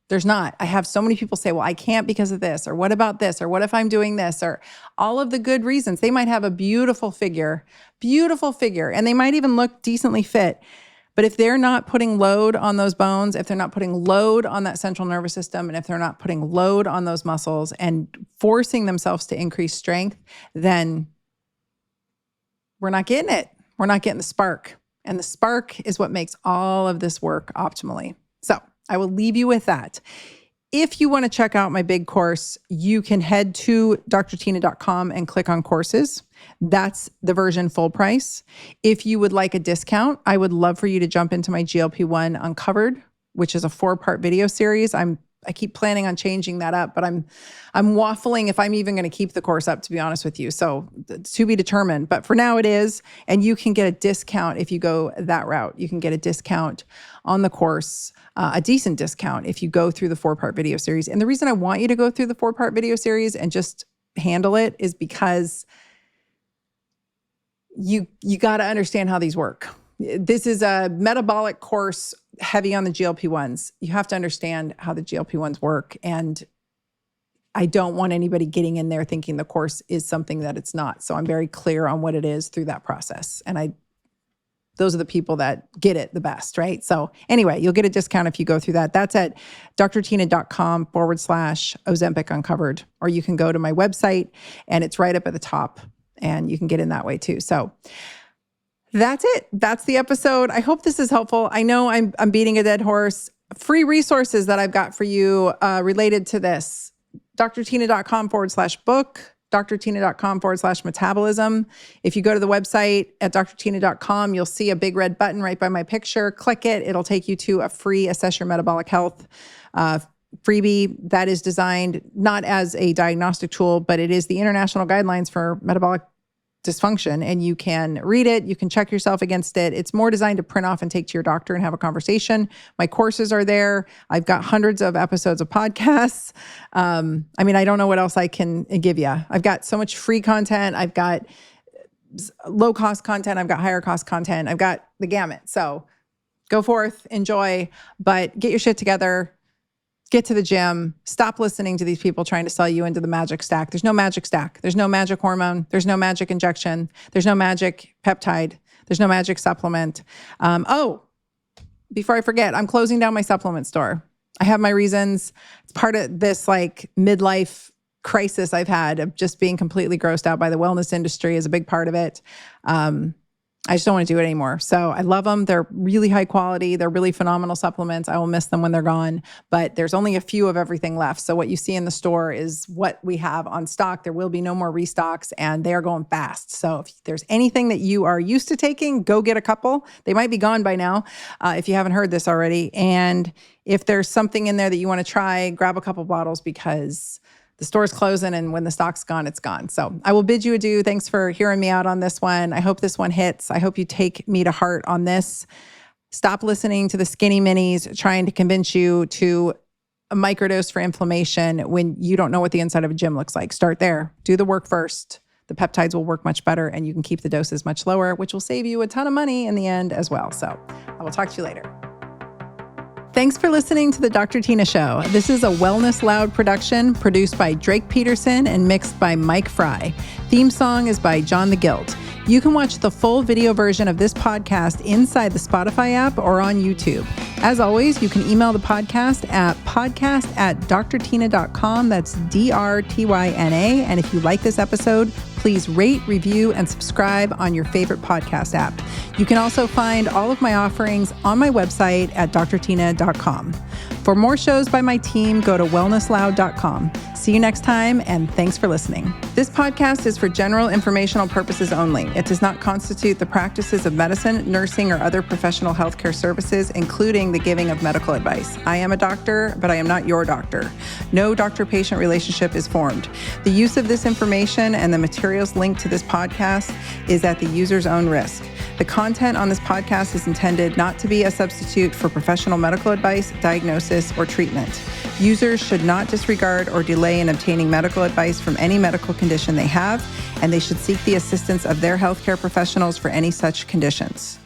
There's not. I have so many people say, well, I can't because of this, or what about this, or what if I'm doing this, or all of the good reasons. They might have a beautiful figure, and they might even look decently fit. But if they're not putting load on those bones, if they're not putting load on that central nervous system, and if they're not putting load on those muscles and forcing themselves to increase strength, then we're not getting it. We're not getting the spark. And the spark is what makes all of this work optimally. So I will leave you with that. If you want to check out my big course, you can head to drtina.com and click on courses. That's the version full price. If you would like a discount, I would love for you to jump into my GLP-1 Uncovered, which is a 4-part video series. I keep planning on changing that up, but I'm waffling if I'm even going to keep the course up, to be honest with you. So to be determined. But for now it is. And you can get a discount if you go that route. You can get a discount on the course, a decent discount if you go through the 4-part video series. And the reason I want you to go through the 4-part video series and just handle it is because you got to understand how these work. This is a metabolic course heavy on the GLP-1s. You have to understand how the GLP-1s work. And I don't want anybody getting in there thinking the course is something that it's not. So I'm very clear on what it is through that process. And those are the people that get it the best, right? So anyway, you'll get a discount if you go through that. That's at drtina.com/Ozempic Uncovered. Or you can go to my website and it's right up at the top and you can get in that way too. So that's it. That's the episode. I hope this is helpful. I know I'm beating a dead horse. Free resources that I've got for you related to this. drtina.com/book, drtina.com/metabolism. If you go to the website at drtina.com, you'll see a big red button right by my picture. Click it. It'll take you to a free Assess Your Metabolic Health freebie that is designed not as a diagnostic tool, but it is the international guidelines for metabolic dysfunction, and you can read it. You can check yourself against it. It's more designed to print off and take to your doctor and have a conversation. My courses are there. I've got hundreds of episodes of podcasts. I don't know what else I can give you. I've got so much free content. I've got low cost content. I've got higher cost content. I've got the gamut. So go forth, enjoy, but get your shit together. Get to the gym. Stop listening to these people trying to sell you into the magic stack. There's no magic stack. There's no magic hormone. There's no magic injection. There's no magic peptide. There's no magic supplement. Before I forget, I'm closing down my supplement store. I have my reasons. It's part of this midlife crisis I've had of just being completely grossed out by the wellness industry is a big part of it. I just don't want to do it anymore. So I love them. They're really high quality. They're really phenomenal supplements. I will miss them when they're gone, but there's only a few of everything left. So what you see in the store is what we have on stock. There will be no more restocks and they are going fast. So if there's anything that you are used to taking, go get a couple. They might be gone by now if you haven't heard this already. And if there's something in there that you want to try, grab a couple bottles because the store's closing and when the stock's gone, it's gone. So I will bid you adieu. Thanks for hearing me out on this one. I hope this one hits. I hope you take me to heart on this. Stop listening to the skinny minis trying to convince you to a microdose for inflammation when you don't know what the inside of a gym looks like. Start there. Do the work first. The peptides will work much better and you can keep the doses much lower, which will save you a ton of money in the end as well. So I will talk to you later. Thanks for listening to The Dr. Tina Show. This is a Wellness Loud production produced by Drake Peterson and mixed by Mike Fry. Theme song is by John the Guilt. You can watch the full video version of this podcast inside the Spotify app or on YouTube. As always, you can email the podcast at podcast@drtina.com. That's DRTYNA. And if you like this episode, please rate, review, and subscribe on your favorite podcast app. You can also find all of my offerings on my website at drtina.com. For more shows by my team, go to wellnessloud.com. See you next time, and thanks for listening. This podcast is for general informational purposes only. It does not constitute the practices of medicine, nursing, or other professional healthcare services, including the giving of medical advice. I am a doctor, but I am not your doctor. No doctor-patient relationship is formed. The use of this information and the materials linked to this podcast is at the user's own risk. The content on this podcast is intended not to be a substitute for professional medical advice, diagnosis, or treatment. Users should not disregard or delay in obtaining medical advice from any medical condition they have, and they should seek the assistance of their healthcare professionals for any such conditions.